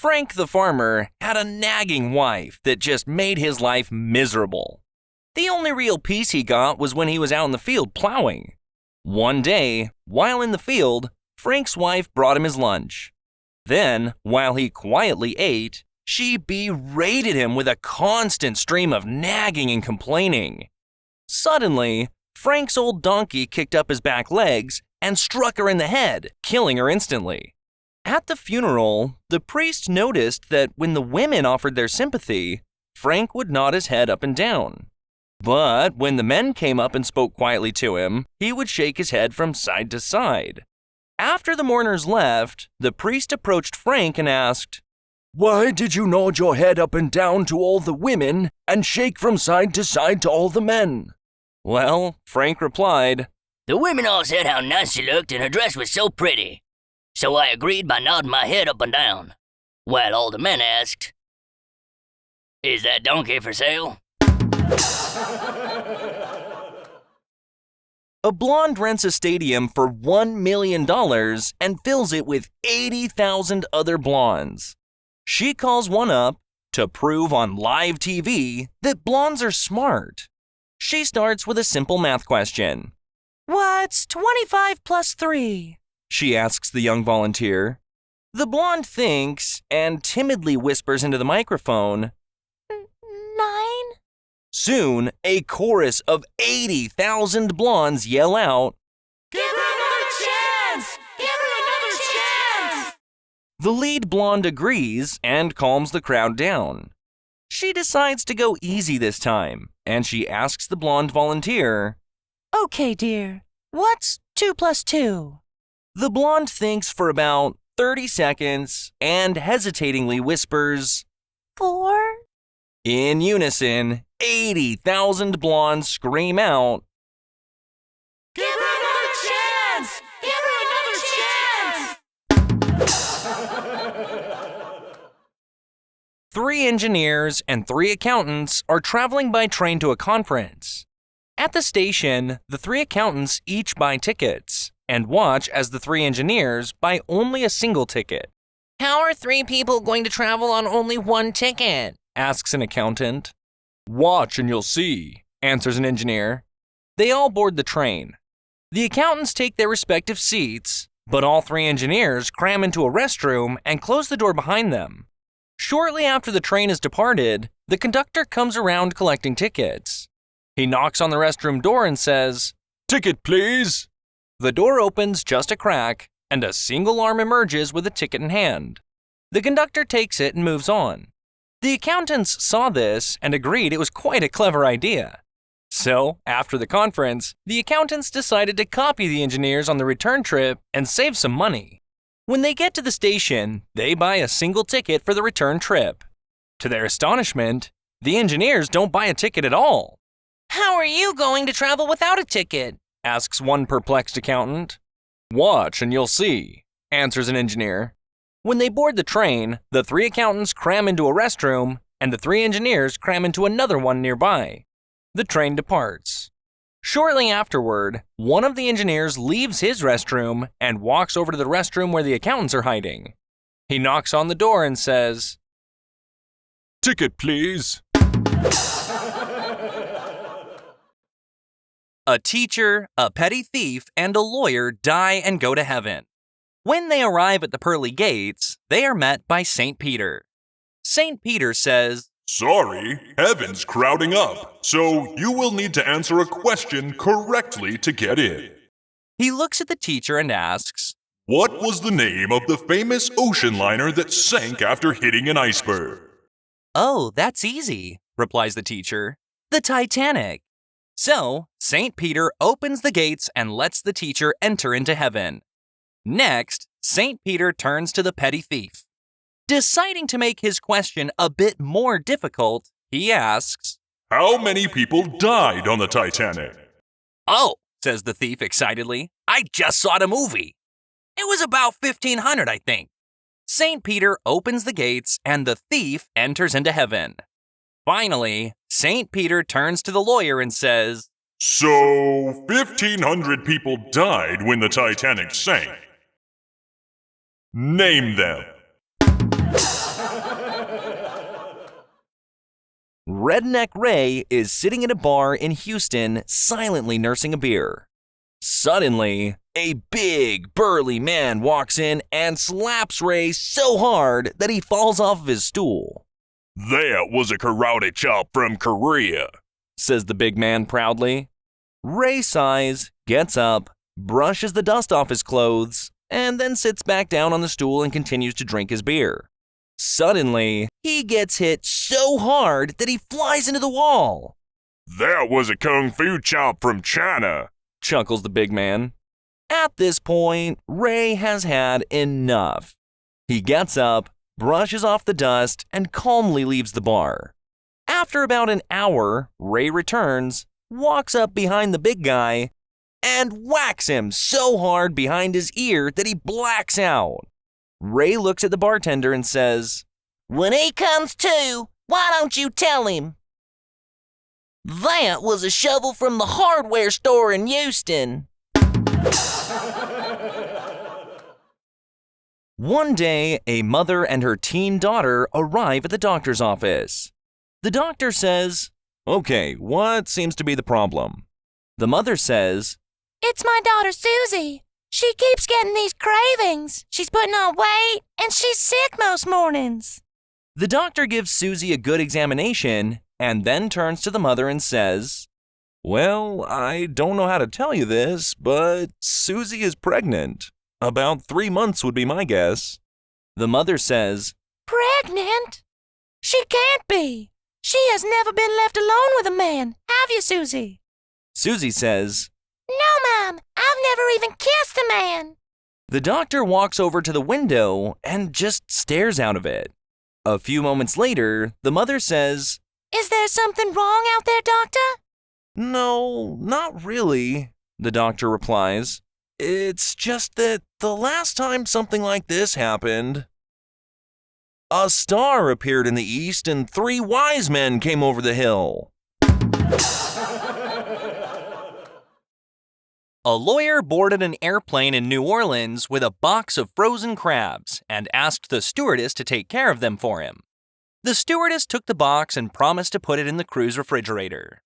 Frank the farmer had a nagging wife that just made his life miserable. The only real peace he got was when he was out in the field plowing. One day, while in the field, Frank's wife brought him his lunch. Then, while he quietly ate, she berated him with a constant stream of nagging and complaining. Suddenly, Frank's old donkey kicked up his back legs and struck her in the head, killing her instantly. At the funeral, the priest noticed that when the women offered their sympathy, Frank would nod his head up and down. But when the men came up and spoke quietly to him, he would shake his head from side to side. After the mourners left, the priest approached Frank and asked, "Why did you nod your head up and down to all the women and shake from side to all the men?" Well, Frank replied, "The women all said how nice she looked and her dress was so pretty. So I agreed by nodding my head up and down, while all the men asked, 'Is that donkey for sale?'" A blonde rents a stadium for $1 million and fills it with 80,000 other blondes. She calls one up to prove on live TV that blondes are smart. She starts with a simple math question. "What's 25 plus 3? She asks the young volunteer. The blonde thinks and timidly whispers into the microphone, 9? Soon, a chorus of 80,000 blondes yell out, "Give her another chance! Give her another chance!" The lead blonde agrees and calms the crowd down. She decides to go easy this time, and she asks the blonde volunteer, "Okay, dear, what's 2 plus 2? The blonde thinks for about 30 seconds and hesitatingly whispers, 4? In unison, 80,000 blondes scream out, "Give her another chance! Give her another chance!" 3 engineers and 3 accountants are traveling by train to a conference. At the station, the 3 accountants each buy tickets and watch as the 3 engineers buy only a single ticket. "How are 3 people going to travel on only 1 ticket?" asks an accountant. "Watch and you'll see," answers an engineer. They all board the train. The accountants take their respective seats, but all 3 engineers cram into a restroom and close the door behind them. Shortly after the train has departed, the conductor comes around collecting tickets. He knocks on the restroom door and says, "Ticket, please." The door opens just a crack, and a single arm emerges with a ticket in hand. The conductor takes it and moves on. The accountants saw this and agreed it was quite a clever idea. So, after the conference, the accountants decided to copy the engineers on the return trip and save some money. When they get to the station, they buy a single ticket for the return trip. To their astonishment, the engineers don't buy a ticket at all. "How are you going to travel without a ticket?" asks one perplexed accountant. "Watch and you'll see," answers an engineer. When they board the train, the 3 accountants cram into a restroom, and the 3 engineers cram into another one nearby. The train departs. Shortly afterward, one of the engineers leaves his restroom and walks over to the restroom where the accountants are hiding. He knocks on the door and says, "Ticket, please." A teacher, a petty thief, and a lawyer die and go to heaven. When they arrive at the pearly gates, they are met by St. Peter. St. Peter says, "Sorry, heaven's crowding up, so you will need to answer a question correctly to get in." He looks at the teacher and asks, "What was the name of the famous ocean liner that sank after hitting an iceberg?" "Oh, that's easy," replies the teacher. "The Titanic." So, St. Peter opens the gates and lets the teacher enter into heaven. Next, St. Peter turns to the petty thief. Deciding to make his question a bit more difficult, he asks, "How many people died on the Titanic?" "Oh," says the thief excitedly, "I just saw the movie. It was about 1,500, I think." St. Peter opens the gates and the thief enters into heaven. Finally, St. Peter turns to the lawyer and says, "So, 1,500 people died when the Titanic sank. Name them." Redneck Ray is sitting at a bar in Houston, silently nursing a beer. Suddenly, a big, burly man walks in and slaps Ray so hard that he falls off of his stool. That was a karate chop from Korea, says the big man proudly. Ray sighs, gets up, brushes the dust off his clothes, and then sits back down on the stool and continues to drink his beer. Suddenly, he gets hit so hard that he flies into the wall. That was a kung fu chop from China, chuckles the big man. At this point, Ray has had enough. He gets up, brushes off the dust, and calmly leaves the bar. After about an hour, Ray returns, walks up behind the big guy, and whacks him so hard behind his ear that he blacks out. Ray looks at the bartender and says, "When he comes to, why don't you tell him? That was a shovel from the hardware store in Houston." One day, a mother and her teen daughter arrive at the doctor's office. The doctor says, "Okay, what seems to be the problem?" The mother says, "It's my daughter Susie. She keeps getting these cravings. She's putting on weight, and she's sick most mornings." The doctor gives Susie a good examination and then turns to the mother and says, "Well, I don't know how to tell you this, but Susie is pregnant. About 3 months would be my guess." The mother says, "Pregnant? She can't be. She has never been left alone with a man, have you, Susie?" Susie says, "No, Mom. I've never even kissed a man." The doctor walks over to the window and just stares out of it. A few moments later, the mother says, "Is there something wrong out there, doctor?" "No, not really," the doctor replies. "It's just that the last time something like this happened, a star appeared in the east and 3 wise men came over the hill." A lawyer boarded an airplane in New Orleans with a box of frozen crabs and asked the stewardess to take care of them for him. The stewardess took the box and promised to put it in the crew's refrigerator.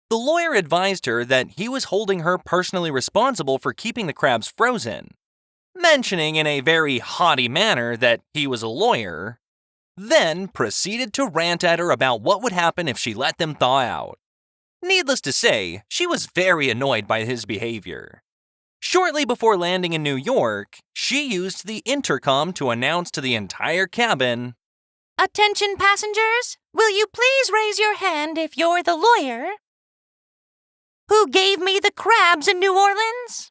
The lawyer advised her that he was holding her personally responsible for keeping the crabs frozen, mentioning in a very haughty manner that he was a lawyer, then proceeded to rant at her about what would happen if she let them thaw out. Needless to say, she was very annoyed by his behavior. Shortly before landing in New York, she used the intercom to announce to the entire cabin, "Attention passengers, will you please raise your hand if you're the lawyer who gave me the crabs in New Orleans?"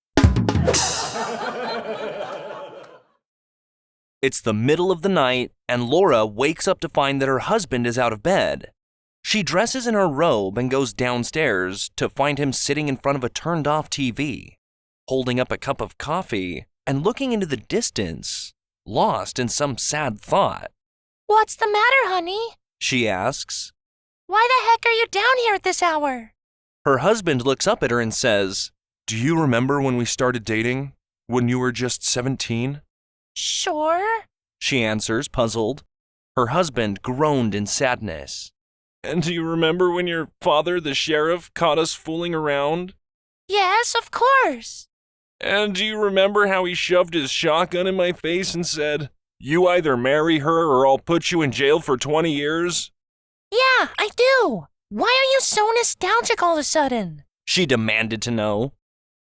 It's the middle of the night, and Laura wakes up to find that her husband is out of bed. She dresses in her robe and goes downstairs to find him sitting in front of a turned-off TV, holding up a cup of coffee and looking into the distance, lost in some sad thought. "What's the matter, honey?" she asks. "Why the heck are you down here at this hour?" Her husband looks up at her and says, "Do you remember when we started dating? When you were just 17? "Sure," she answers, puzzled. Her husband groaned in sadness. "And do you remember when your father, the sheriff, caught us fooling around?" "Yes, of course." "And do you remember how he shoved his shotgun in my face and said, 'You either marry her or I'll put you in jail for 20 years'? "Yeah, I do. Why are you so nostalgic all of a sudden?" she demanded to know.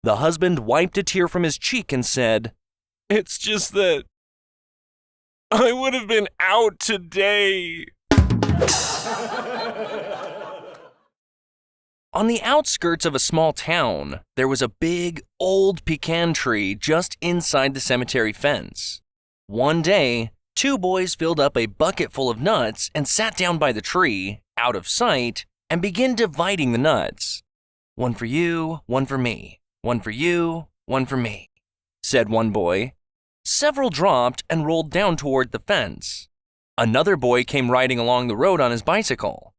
The husband wiped a tear from his cheek and said, "It's just that I would have been out today." On the outskirts of a small town, there was a big, old pecan tree just inside the cemetery fence. One day, 2 boys filled up a bucket full of nuts and sat down by the tree, out of sight, and began dividing the nuts. "One for you, one for me. One for you, one for me," said one boy. Several dropped and rolled down toward the fence. Another boy came riding along the road on his bicycle.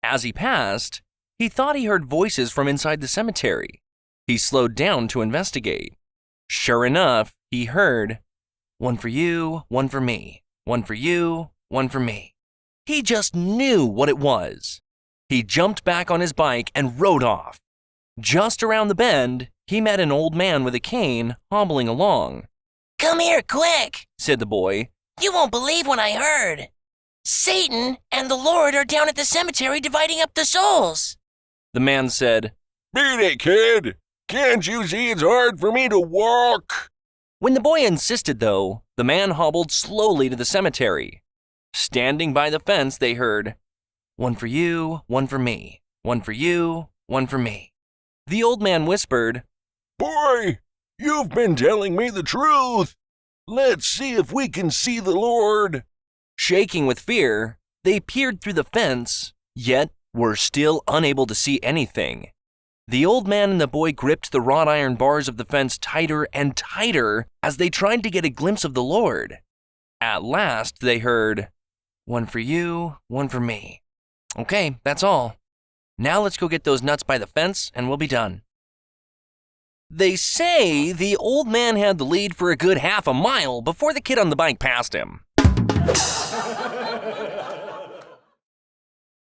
As he passed, he thought he heard voices from inside the cemetery. He slowed down to investigate. Sure enough, he heard, "One for you, one for me. One for you, one for me." He just knew what it was. He jumped back on his bike and rode off. Just around the bend, he met an old man with a cane hobbling along. Come here, quick, Said the boy. You won't believe what I heard. Satan and the Lord are down at the cemetery dividing up the souls. The man said, Beat it, kid! Can't you see it's hard for me to walk? When the boy insisted, though, the man hobbled slowly to the cemetery. Standing by the fence, they heard, "One for you, one for me. One for you, one for me." The old man whispered, Boy, you've been telling me the truth. Let's see if we can see the Lord. Shaking with fear, they peered through the fence, yet were still unable to see anything. The old man and the boy gripped the wrought iron bars of the fence tighter and tighter as they tried to get a glimpse of the Lord. At last, they heard, "One for you, one for me." "Okay, that's all. Now let's go get those nuts by the fence and we'll be done." They say the old man had the lead for a good half a mile before the kid on the bike passed him.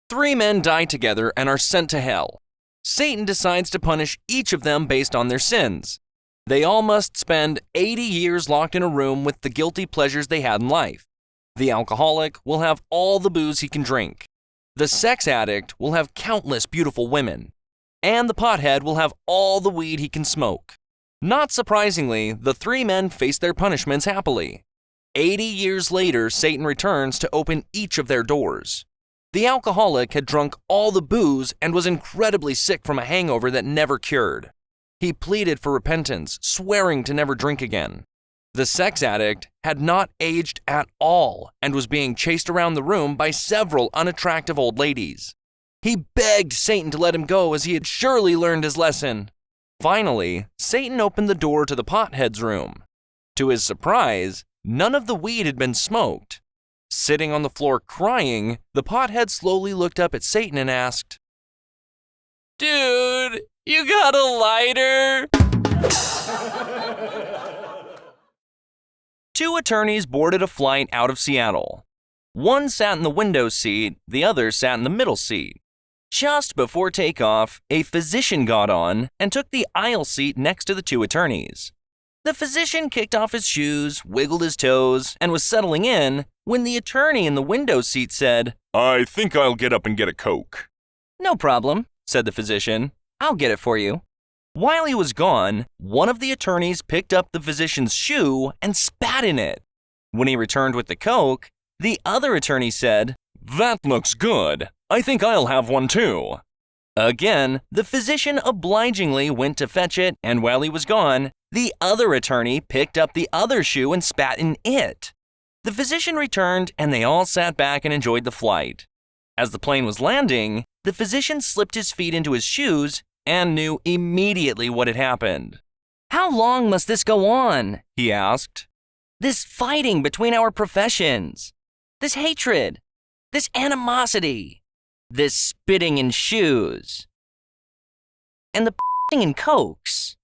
3 men die together and are sent to hell. Satan decides to punish each of them based on their sins. They all must spend 80 years locked in a room with the guilty pleasures they had in life. The alcoholic will have all the booze he can drink. The sex addict will have countless beautiful women. And the pothead will have all the weed he can smoke. Not surprisingly, the 3 men face their punishments happily. 80 years later, Satan returns to open each of their doors. The alcoholic had drunk all the booze and was incredibly sick from a hangover that never cured. He pleaded for repentance, swearing to never drink again. The sex addict had not aged at all and was being chased around the room by several unattractive old ladies. He begged Satan to let him go as he had surely learned his lesson. Finally, Satan opened the door to the pothead's room. To his surprise, none of the weed had been smoked. Sitting on the floor crying, the pothead slowly looked up at Satan and asked, "Dude, you got a lighter?" 2 attorneys boarded a flight out of Seattle. One sat in the window seat, the other sat in the middle seat. Just before takeoff, a physician got on and took the aisle seat next to the 2 attorneys. The physician kicked off his shoes, wiggled his toes, and was settling in when the attorney in the window seat said, I think I'll get up and get a Coke. "No problem," said the physician. "I'll get it for you." While he was gone, one of the attorneys picked up the physician's shoe and spat in it. When he returned with the Coke, the other attorney said, That looks good. I think I'll have one too. Again, the physician obligingly went to fetch it, and while he was gone, the other attorney picked up the other shoe and spat in it. The physician returned, and they all sat back and enjoyed the flight. As the plane was landing, the physician slipped his feet into his shoes and knew immediately what had happened. "How long must this go on?" he asked. "This fighting between our professions, this hatred, this animosity, this spitting in shoes, and the in cokes."